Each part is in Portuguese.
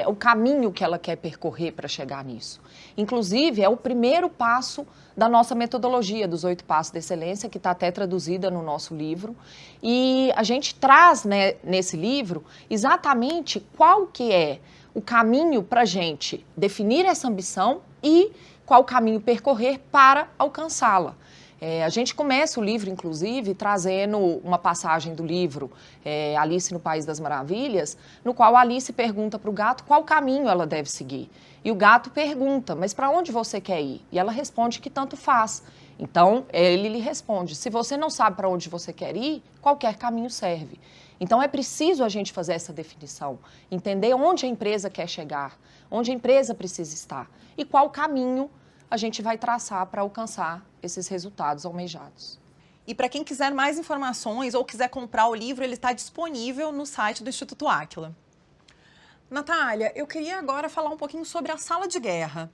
o caminho que ela quer percorrer para chegar nisso. Inclusive, é o primeiro passo da nossa metodologia dos 8 Passos de Excelência, que está até traduzida no nosso livro. E a gente traz, né, nesse livro exatamente qual que é o caminho para a gente definir essa ambição e qual o caminho percorrer para alcançá-la. A gente começa o livro, inclusive, trazendo uma passagem do livro Alice no País das Maravilhas, no qual a Alice pergunta para o gato qual caminho ela deve seguir. E o gato pergunta, mas para onde você quer ir? E ela responde que tanto faz. Então, ele lhe responde, se você não sabe para onde você quer ir, qualquer caminho serve. Então, é preciso a gente fazer essa definição, entender onde a empresa quer chegar, onde a empresa precisa estar e qual caminho a gente vai traçar para alcançar esses resultados almejados. E para quem quiser mais informações ou quiser comprar o livro, ele está disponível no site do Instituto Áquila. Natália, eu queria agora falar um pouquinho sobre a sala de guerra.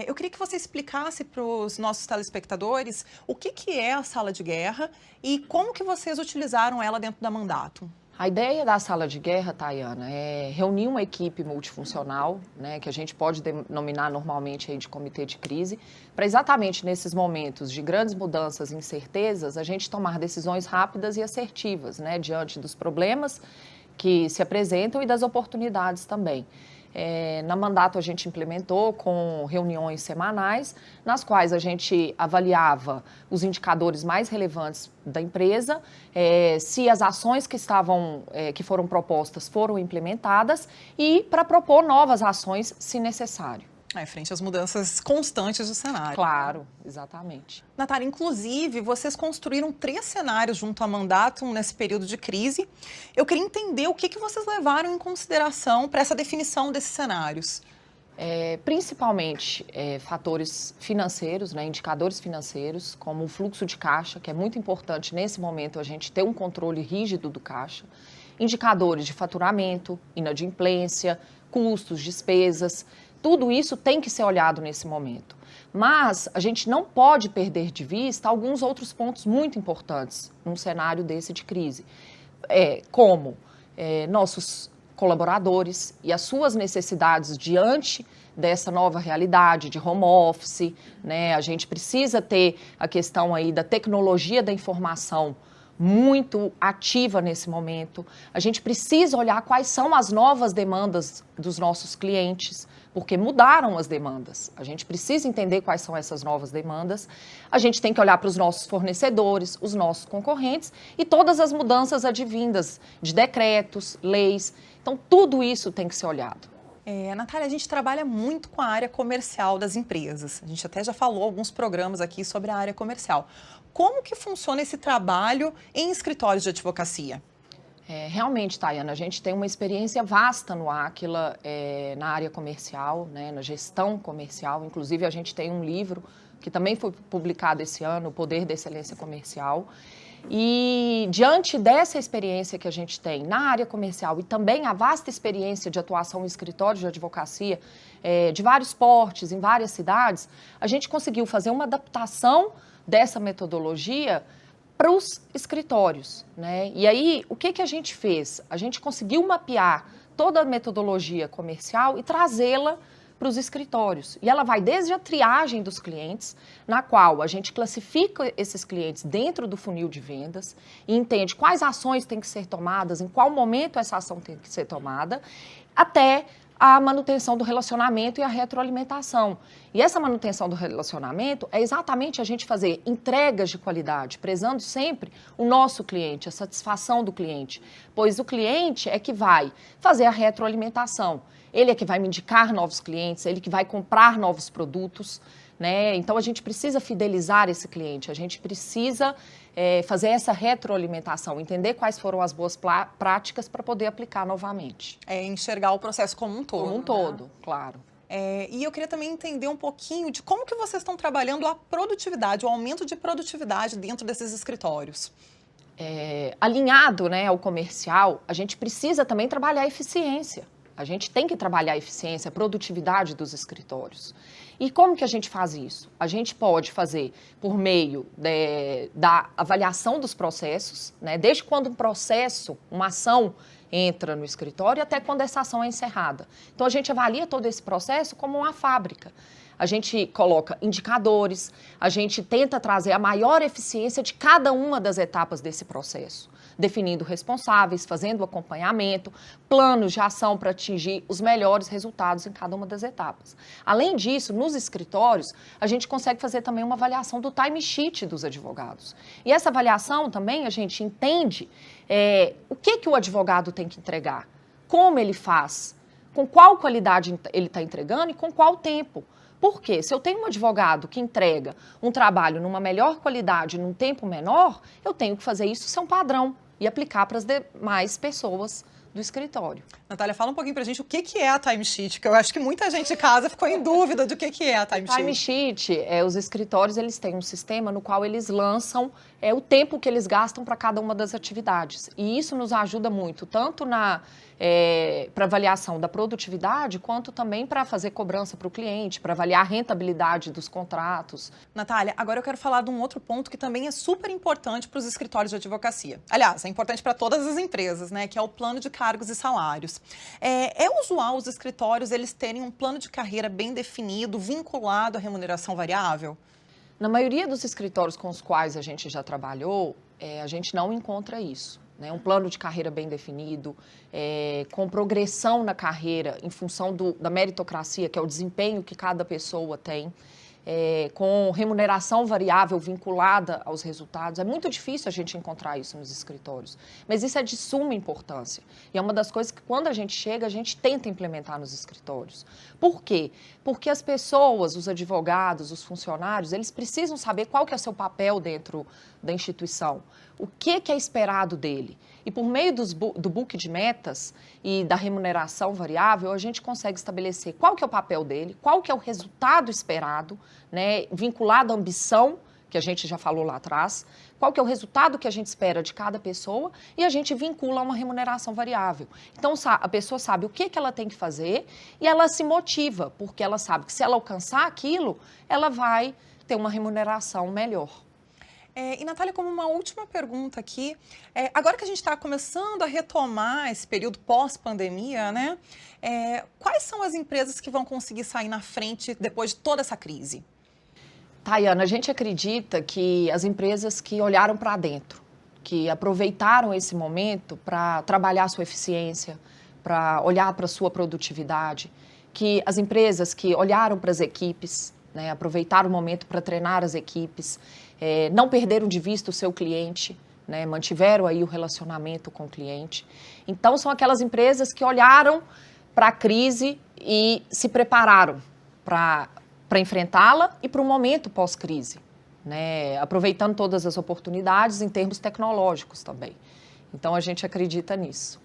Eu queria que você explicasse para os nossos telespectadores o que é a sala de guerra e como que vocês utilizaram ela dentro da Mandatum. A ideia da sala de guerra, Tayana, é reunir uma equipe multifuncional, né, que a gente pode denominar normalmente aí de comitê de crise, para exatamente nesses momentos de grandes mudanças e incertezas, a gente tomar decisões rápidas e assertivas, né, diante dos problemas que se apresentam e das oportunidades também. Na Mandatum a gente implementou com reuniões semanais, nas quais a gente avaliava os indicadores mais relevantes da empresa, se as ações que foram propostas foram implementadas e para propor novas ações se necessário. Frente às mudanças constantes do cenário. Claro, exatamente. Natália, inclusive, vocês construíram 3 cenários junto à Mandatum nesse período de crise. Eu queria entender o que vocês levaram em consideração para essa definição desses cenários. Principalmente fatores financeiros, né, indicadores financeiros, como o fluxo de caixa, que é muito importante nesse momento a gente ter um controle rígido do caixa, indicadores de faturamento, inadimplência, custos, despesas. Tudo isso tem que ser olhado nesse momento. Mas a gente não pode perder de vista alguns outros pontos muito importantes num cenário desse de crise, como nossos colaboradores e as suas necessidades diante dessa nova realidade de home office, né? A gente precisa ter a questão aí da tecnologia da informação muito ativa nesse momento. A gente precisa olhar quais são as novas demandas dos nossos clientes, porque mudaram as demandas. A gente precisa entender quais são essas novas demandas. A gente tem que olhar para os nossos fornecedores, os nossos concorrentes e todas as mudanças advindas de decretos, leis. Então, tudo isso tem que ser olhado. Natália, a gente trabalha muito com a área comercial das empresas. A gente até já falou alguns programas aqui sobre a área comercial. Como que funciona esse trabalho em escritórios de advocacia? Realmente, Tayana, a gente tem uma experiência vasta no Áquila, na área comercial, né, na gestão comercial. Inclusive, a gente tem um livro que também foi publicado esse ano, O Poder da Excelência Comercial. E diante dessa experiência que a gente tem na área comercial e também a vasta experiência de atuação em escritórios de advocacia de vários portes, em várias cidades, a gente conseguiu fazer uma adaptação dessa metodologia para os escritórios, né? E aí, o que a gente fez? A gente conseguiu mapear toda a metodologia comercial e trazê-la para os escritórios. E ela vai desde a triagem dos clientes, na qual a gente classifica esses clientes dentro do funil de vendas e entende quais ações têm que ser tomadas, em qual momento essa ação tem que ser tomada, até a manutenção do relacionamento e a retroalimentação. E essa manutenção do relacionamento é exatamente a gente fazer entregas de qualidade, prezando sempre o nosso cliente, a satisfação do cliente, pois o cliente é que vai fazer a retroalimentação, ele é que vai me indicar novos clientes, ele que vai comprar novos produtos, né? Então a gente precisa fidelizar esse cliente, a gente precisa fazer essa retroalimentação, entender quais foram as boas práticas para poder aplicar novamente. Enxergar o processo como um todo. Como um todo, claro. E eu queria também entender um pouquinho de como que vocês estão trabalhando a produtividade, o aumento de produtividade dentro desses escritórios. Alinhado, né, ao comercial, a gente precisa também trabalhar a eficiência. A gente tem que trabalhar a eficiência, a produtividade dos escritórios. E como que a gente faz isso? A gente pode fazer por meio da avaliação dos processos, né? Desde quando um processo, uma ação entra no escritório até quando essa ação é encerrada. Então, a gente avalia todo esse processo como uma fábrica. A gente coloca indicadores, a gente tenta trazer a maior eficiência de cada uma das etapas desse processo, definindo responsáveis, fazendo o acompanhamento, planos de ação para atingir os melhores resultados em cada uma das etapas. Além disso, nos escritórios, a gente consegue fazer também uma avaliação do time sheet dos advogados. E essa avaliação também a gente entende o que o advogado tem que entregar, como ele faz, com qual qualidade ele está entregando e com qual tempo. Por quê? Se eu tenho um advogado que entrega um trabalho numa melhor qualidade, num tempo menor, eu tenho que fazer isso ser um padrão e aplicar para as demais pessoas do escritório. Natália, fala um pouquinho pra gente o que é a timesheet, que eu acho que muita gente de casa ficou em dúvida do que é a timesheet. Timesheet, os escritórios eles têm um sistema no qual eles lançam o tempo que eles gastam para cada uma das atividades. E isso nos ajuda muito, tanto para avaliação da produtividade, quanto também para fazer cobrança para o cliente, para avaliar a rentabilidade dos contratos. Natália, agora eu quero falar de um outro ponto que também é super importante para os escritórios de advocacia. Aliás, é importante para todas as empresas, né? Que é o plano de cargos e salários. É usual os escritórios eles terem um plano de carreira bem definido, vinculado à remuneração variável? Na maioria dos escritórios com os quais a gente já trabalhou, a gente não encontra isso. Um plano de carreira bem definido, com progressão na carreira em função da meritocracia, que é o desempenho que cada pessoa tem, com remuneração variável vinculada aos resultados. É muito difícil a gente encontrar isso nos escritórios, mas isso é de suma importância. E é uma das coisas que, quando a gente chega, a gente tenta implementar nos escritórios. Por quê? Porque as pessoas, os advogados, os funcionários, eles precisam saber qual que é o seu papel dentro da instituição, o que é esperado dele. E por meio do book de metas e da remuneração variável, a gente consegue estabelecer qual que é o papel dele, qual que é o resultado esperado, vinculado à ambição, que a gente já falou lá atrás, qual que é o resultado que a gente espera de cada pessoa e a gente vincula a uma remuneração variável. Então, a pessoa sabe o que ela tem que fazer e ela se motiva, porque ela sabe que se ela alcançar aquilo, ela vai ter uma remuneração melhor. E, Natália, como uma última pergunta aqui, agora que a gente está começando a retomar esse período pós-pandemia, né? Quais são as empresas que vão conseguir sair na frente depois de toda essa crise? Tayana, a gente acredita que as empresas que olharam para dentro, que aproveitaram esse momento para trabalhar a sua eficiência, para olhar para a sua produtividade, que as empresas que olharam para as equipes, aproveitaram o momento para treinar as equipes, não perderam de vista o seu cliente, mantiveram aí o relacionamento com o cliente. Então, são aquelas empresas que olharam para a crise e se prepararam para enfrentá-la e para o momento pós-crise, aproveitando todas as oportunidades em termos tecnológicos também. Então, a gente acredita nisso.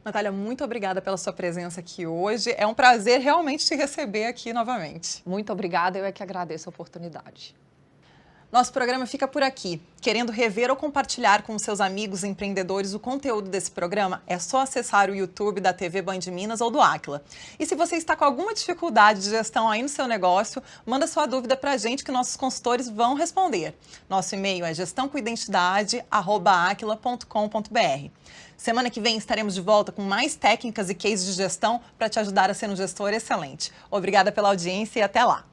Natália, muito obrigada pela sua presença aqui hoje. É um prazer realmente te receber aqui novamente. Muito obrigada, eu é que agradeço a oportunidade. Nosso programa fica por aqui. Querendo rever ou compartilhar com seus amigos empreendedores o conteúdo desse programa, é só acessar o YouTube da TV Band Minas ou do Aquila. E se você está com alguma dificuldade de gestão aí no seu negócio, manda sua dúvida para a gente que nossos consultores vão responder. Nosso e-mail é gestãocoidentidade@aquila.com.br. Semana que vem estaremos de volta com mais técnicas e cases de gestão para te ajudar a ser um gestor excelente. Obrigada pela audiência e até lá!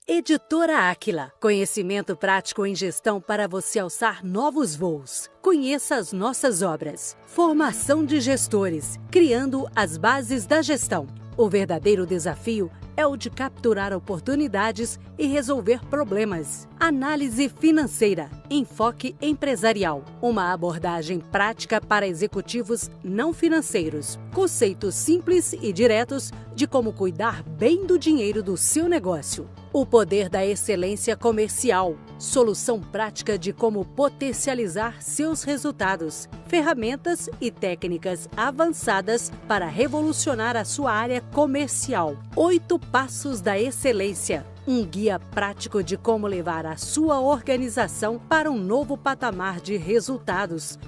Editora Aquila. Conhecimento prático em gestão para você alçar novos voos. Conheça as nossas obras. Formação de gestores, criando as bases da gestão. O verdadeiro desafio é o de capturar oportunidades e resolver problemas. Análise financeira, enfoque empresarial. Uma abordagem prática para executivos não financeiros. Conceitos simples e diretos de como cuidar bem do dinheiro do seu negócio. O poder da excelência comercial. Solução prática de como potencializar seus resultados. Ferramentas e técnicas avançadas para revolucionar a sua área comercial. 8 passos da excelência. Um guia prático de como levar a sua organização para um novo patamar de resultados.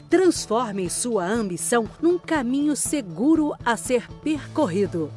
Transforme sua ambição num caminho seguro a ser percorrido.